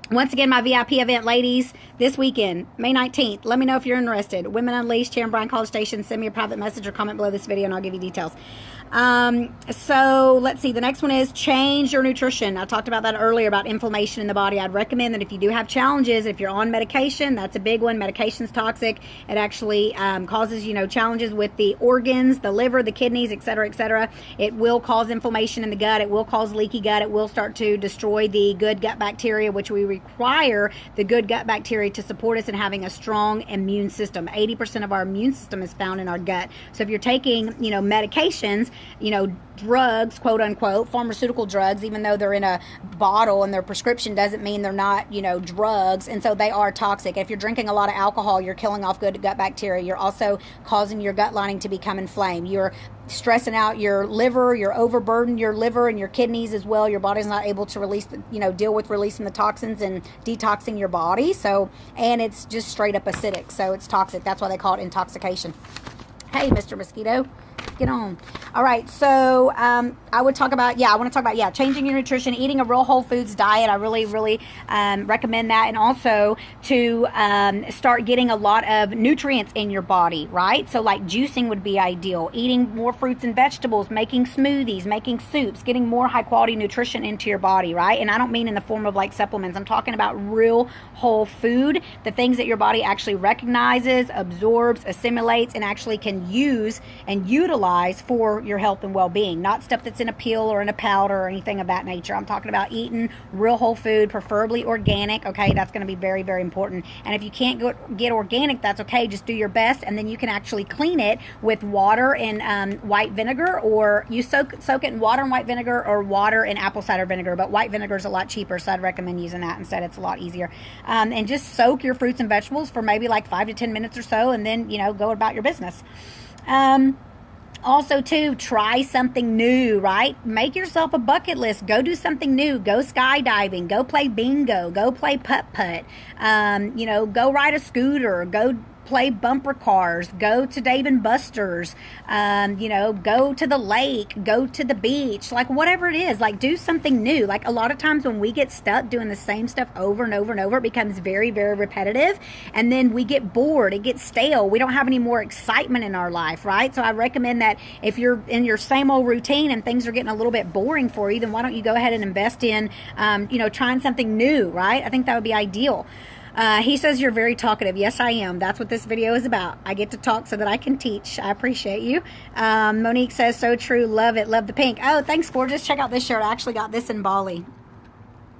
Once again, my VIP event, ladies, this weekend, May 19th. Let me know if you're interested. Women Unleashed here in Bryan College Station. Send me a private message or comment below this video and I'll give you details. So let's see. The next one is change your nutrition. I talked about that earlier, about inflammation in the body. I'd recommend that if you do have challenges, if you're on medication, that's a big one. Medication's toxic. It actually causes, you know, challenges with the organs, the liver, the kidneys, et cetera, et cetera. It will cause inflammation in the gut. It will cause leaky gut. It will start to destroy the good gut bacteria, which we require the good gut bacteria to support us in having a strong immune system. 80% of our immune system is found in our gut. So if you're taking, you know, medications, you know, drugs, quote unquote, pharmaceutical drugs, even though they're in a bottle and their prescription, doesn't mean they're not, you know, drugs. And so they are toxic. If you're drinking a lot of alcohol, you're killing off good gut bacteria. You're also causing your gut lining to become inflamed. You're stressing out your liver. You're overburdened your liver and your kidneys as well. Your body's not able to release the, you know, deal with releasing the toxins and detoxing your body. So, and it's just straight up acidic. So it's toxic. That's why they call it intoxication. Hey, Mr. Mosquito. Get on. All right, so I want to talk about, changing your nutrition, eating a real whole foods diet. I really recommend that. And also to start getting a lot of nutrients in your body, right? So like juicing would be ideal. Eating more fruits and vegetables, making smoothies, making soups, getting more high quality nutrition into your body, right? And I don't mean in the form of like supplements. I'm talking about real whole food, the things that your body actually recognizes, absorbs, assimilates, and actually can use and utilize utilize for your health and well-being, not stuff that's in a pill or in a powder or anything of that nature. I'm talking about eating real whole food, preferably organic. Okay, that's going to be very, very important. And if you can't get organic, that's okay. Just do your best, and then you can actually clean it with water and white vinegar, or you soak it in water and white vinegar, or water and apple cider vinegar. But white vinegar is a lot cheaper, so I'd recommend using that instead. It's a lot easier. And just soak your fruits and vegetables for maybe like 5 to 10 minutes or so, and then, you know, go about your business. Also, too, try something new, right? Make yourself a bucket list. Go do something new. Go skydiving. Go play bingo. Go play putt-putt. You know, go ride a scooter. Go play bumper cars. Go to Dave and Buster's. You know, go to the lake. Go to the beach. Like, whatever it is. Like, do something new. Like, a lot of times when we get stuck doing the same stuff over and over and over, it becomes very, very repetitive. And then we get bored. It gets stale. We don't have any more excitement in our life, right? So I recommend that if you're in your same old routine and things are getting a little bit boring for you, then why don't you go ahead and invest in, you know, trying something new, right? I think that would be ideal. He says you're very talkative. Yes, I am. That's what this video is about. I get to talk so that I can teach. I appreciate you. Monique says, so true. Love it. Love the pink. Oh, thanks, gorgeous. Check out this shirt. I actually got this in Bali.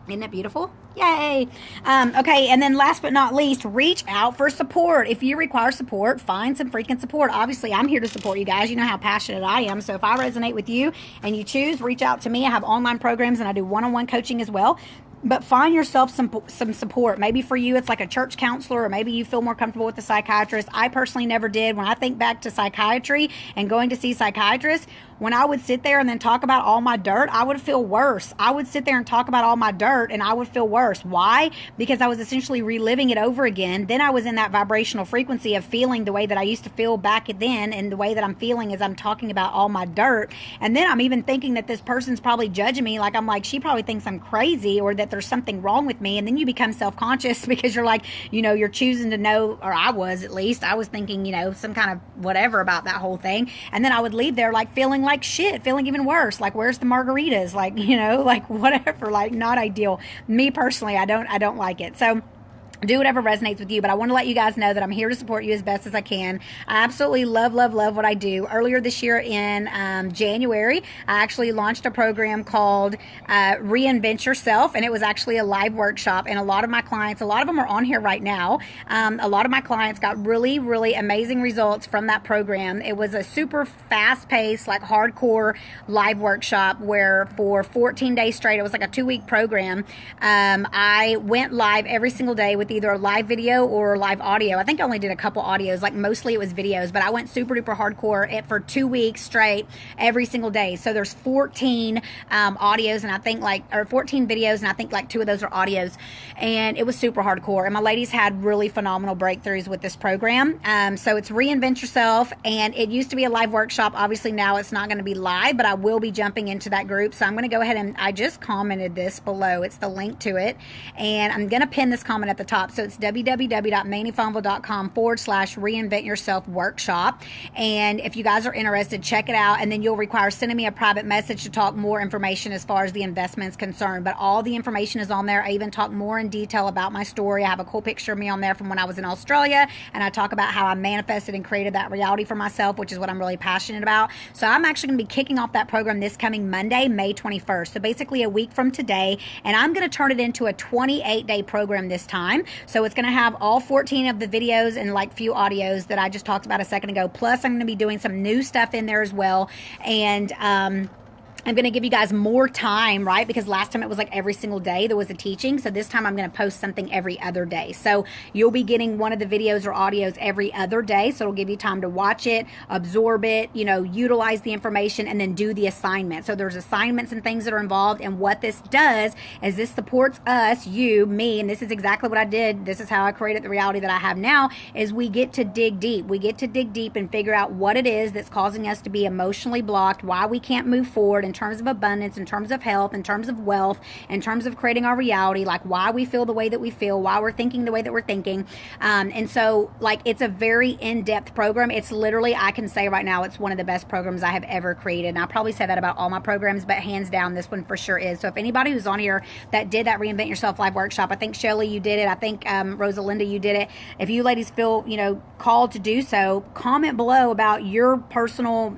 Isn't it beautiful? Yay. Okay, and then last but not least, reach out for support. If you require support, find some freaking support. Obviously, I'm here to support you guys. You know how passionate I am. So if I resonate with you and you choose, reach out to me. I have online programs and I do one-on-one coaching as well. But find yourself some support. Maybe for you, it's like a church counselor, or maybe you feel more comfortable with a psychiatrist. I personally never did. When I think back to psychiatry and going to see psychiatrists, when I would sit there and then talk about all my dirt, I would feel worse. I would sit there and talk about all my dirt and I would feel worse. Why? Because I was essentially reliving it over again. Then I was in that vibrational frequency of feeling the way that I used to feel back then, and the way that I'm feeling as I'm talking about all my dirt. And then I'm even thinking that this person's probably judging me. Like, I'm like, she probably thinks I'm crazy, or that there's something wrong with me. And then you become self-conscious because you're like, you know, you're choosing to know, or I was, at least I was thinking, you know, some kind of whatever about that whole thing. And then I would leave there like feeling like shit, feeling even worse. Like, where's the margaritas? Like, you know, like whatever, like not ideal. Me personally, I don't like it. So do whatever resonates with you, but I want to let you guys know that I'm here to support you as best as I can. I absolutely love what I do. Earlier this year in January, I actually launched a program called Reinvent Yourself, and it was actually a live workshop. And a lot of my clients, a lot of them are on here right now. A lot of my clients got really, really amazing results from that program. It was a super fast-paced, like hardcore live workshop where for 14 days straight, it was like a 2-week program. I went live every single day with either a live video or live audio. I think I only did a couple audios, like mostly it was videos, but I went super duper hardcore for 2 weeks straight every single day. So there's 14 audios, and I think or 14 videos, and I think like 2 of those are audios, and it was super hardcore. And my ladies had really phenomenal breakthroughs with this program. So it's Reinvent Yourself, and it used to be a live workshop. Obviously now it's not going to be live, but I will be jumping into that group. So I'm going to go ahead and I just commented this below. It's the link to it, and I'm going to pin this comment at the top. So it's www.mannyfonville.com/reinvent yourself workshop. And if you guys are interested, check it out. And then you'll require sending me a private message to talk more information as far as the investment's concerned. But all the information is on there. I even talk more in detail about my story. I have a cool picture of me on there from when I was in Australia. And I talk about how I manifested and created that reality for myself, which is what I'm really passionate about. So I'm actually going to be kicking off that program this coming Monday, May 21st. So basically a week from today. And I'm going to turn it into a 28-day program this time. So it's going to have all 14 of the videos and like few audios that I just talked about a second ago. Plus, I'm going to be doing some new stuff in there as well. And I'm going to give you guys more time, right? Because last time it was like every single day there was a teaching. So this time I'm going to post something every other day. So you'll be getting one of the videos or audios every other day. So it'll give you time to watch it, absorb it, you know, utilize the information, and then do the assignment. So there's assignments and things that are involved. And what this does is this supports us, you, me, and this is exactly what I did. This is how I created the reality that I have now, is we get to dig deep. We get to dig deep and figure out what it is that's causing us to be emotionally blocked, why we can't move forward, and in terms of abundance, in terms of health, in terms of wealth, in terms of creating our reality, like why we feel the way that we feel, why we're thinking the way that we're thinking. And so like it's a very in-depth program. It's literally, I can say right now, it's one of the best programs I have ever created. And I probably say that about all my programs, but hands down, this one for sure is. So if anybody who's on here that did that Reinvent Yourself Live workshop, I think Shelly, you did it. I think Rosalinda, you did it. If you ladies feel, called to do so, comment below about your personal,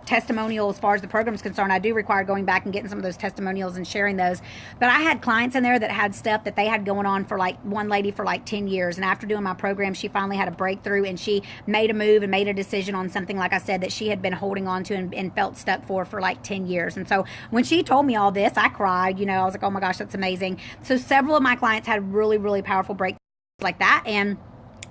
testimonial as far as the program is concerned. I do require going back and getting some of those testimonials and sharing those. But I had clients in there that had stuff that they had going on for like one lady for like 10 years. And after doing my program, she finally had a breakthrough and she made a move and made a decision on something, like I said, that she had been holding on to and felt stuck for like 10 years. And so when she told me all this, I cried, I was like, oh my gosh, that's amazing. So several of my clients had really, really powerful breakthroughs like that. And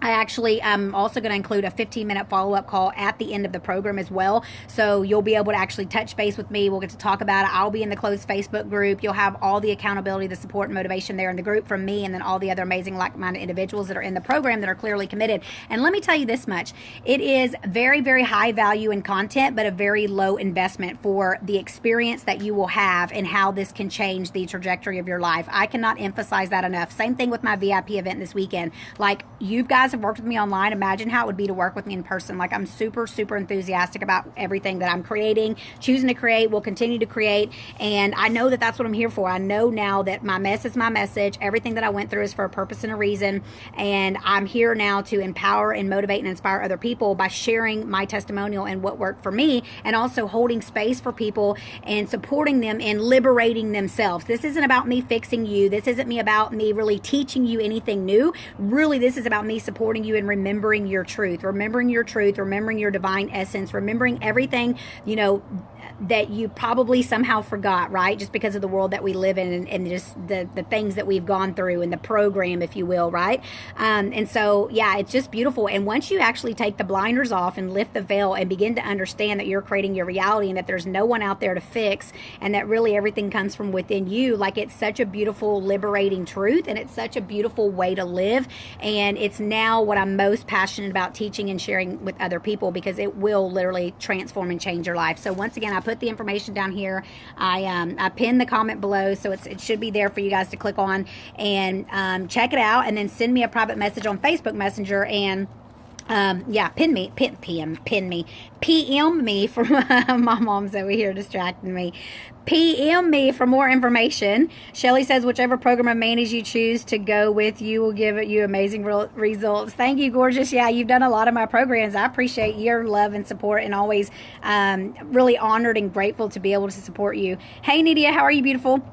I actually am also going to include a 15-minute follow-up call at the end of the program as well. So you'll be able to actually touch base with me. We'll get to talk about it. I'll be in the closed Facebook group. You'll have all the accountability, the support, and motivation there in the group from me, and then all the other amazing like-minded individuals that are in the program that are clearly committed. And let me tell you this much. It is very, very high value in content, but a very low investment for the experience that you will have and how this can change the trajectory of your life. I cannot emphasize that enough. Same thing with my VIP event this weekend. Like, you guys have worked with me online. Imagine how it would be to work with me in person. Like, I'm super, super enthusiastic about everything that I'm creating, choosing to create, will continue to create. And I know that that's what I'm here for. I know now that my mess is my message. Everything that I went through is for a purpose and a reason. And I'm here now to empower and motivate and inspire other people by sharing my testimonial and what worked for me, and also holding space for people and supporting them in liberating themselves. This isn't about me fixing you. This isn't about me really teaching you anything new. Really, this is about me supporting you and remembering your truth, remembering your divine essence, remembering everything, that you probably somehow forgot, right? Just because of the world that we live in and just the things that we've gone through and the program, if you will, right? And so, yeah, it's just beautiful. And once you actually take the blinders off and lift the veil and begin to understand that you're creating your reality and that there's no one out there to fix and that really everything comes from within you, like, it's such a beautiful, liberating truth, and it's such a beautiful way to live. And it's now what I'm most passionate about teaching and sharing with other people, because it will literally transform and change your life. So once again, I put the information down here. I pinned the comment below, so it should be there for you guys to click on and check it out, and then send me a private message on Facebook Messenger and PM me for my mom's over here distracting me. PM me for more information. Shelly says, whichever program of Manny's you choose to go with, you will give you amazing results. Thank you, gorgeous. Yeah, you've done a lot of my programs. I appreciate your love and support, and always really honored and grateful to be able to support you. Hey, Nydia, how are you, beautiful?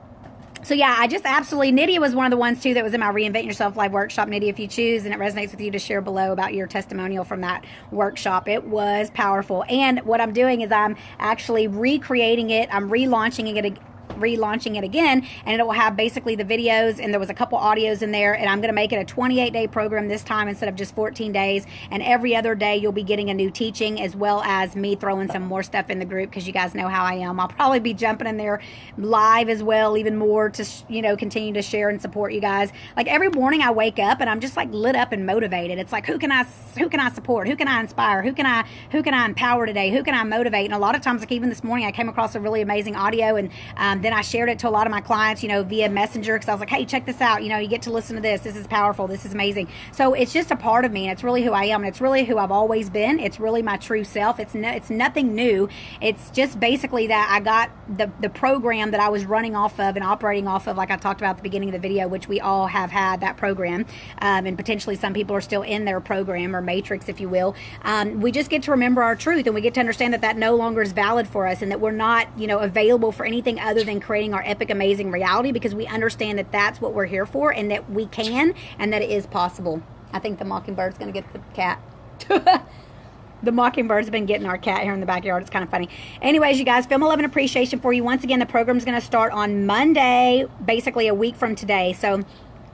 So yeah, I just absolutely, Nydia was one of the ones too that was in my Reinvent Yourself Live workshop. Nydia, if you choose and it resonates with you, to share below about your testimonial from that workshop. It was powerful. And what I'm doing is I'm actually recreating it. I'm relaunching it again, and it will have basically the videos, and there was a couple audios in there, and I'm going to make it a 28-day program this time instead of just 14 days, and every other day you'll be getting a new teaching, as well as me throwing some more stuff in the group, because you guys know how I am. I'll probably be jumping in there live as well, even more, to continue to share and support you guys. Like, every morning I wake up and I'm just like lit up and motivated. It's like, who can I support? Who can I inspire? Who can I empower today? Who can I motivate? And a lot of times, like even this morning, I came across a really amazing audio, and then I shared it to a lot of my clients, via Messenger, because I was like, hey, check this out. You get to listen to this. This is powerful. This is amazing. So it's just a part of me, and it's really who I am, and it's really who I've always been. It's really my true self. It's nothing new. It's just basically that I got the program that I was running off of and operating off of, like I talked about at the beginning of the video, which we all have had that program, and potentially some people are still in their program or matrix, if you will. We just get to remember our truth, and we get to understand that no longer is valid for us, and that we're not, available for anything other than creating our epic, amazing reality, because we understand that that's what we're here for, and that we can, and that it is possible. I think the mockingbird's going to get the cat. The mockingbird's been getting our cat here in the backyard. It's kind of funny. Anyways, you guys, feel my love and appreciation for you. Once again, the program's going to start on Monday, basically a week from today. So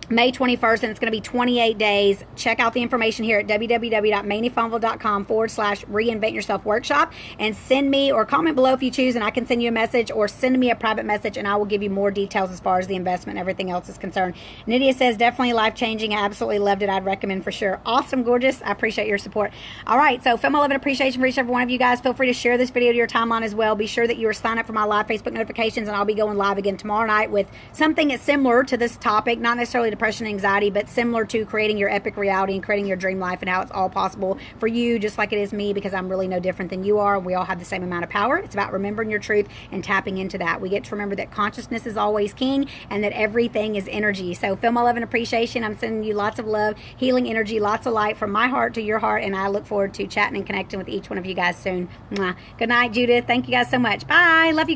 May 21st, and it's going to be 28 days. Check out the information here at www.mannyfonville.com/reinvent yourself workshop, and send me or comment below if you choose, and I can send you a message, or send me a private message and I will give you more details as far as the investment and everything else is concerned. Nydia says, definitely life-changing. I absolutely loved it. I'd recommend for sure. Awesome, gorgeous. I appreciate your support. All right, so film my love and appreciation for each and every one of you guys. Feel free to share this video to your timeline as well. Be sure that you are signed up for my live Facebook notifications, and I'll be going live again tomorrow night with something similar to this topic, not necessarily depression and anxiety, but similar to creating your epic reality and creating your dream life, and how it's all possible for you, just like it is me, because I'm really no different than you are. We all have the same amount of power. It's about remembering your truth and tapping into that. We get to remember that consciousness is always king, and that everything is energy. So feel my love and appreciation. I'm sending you lots of love, healing energy, lots of light from my heart to your heart, and I look forward to chatting and connecting with each one of you guys soon. Mwah. Good night, Judith. Thank you guys so much. Bye. Love you.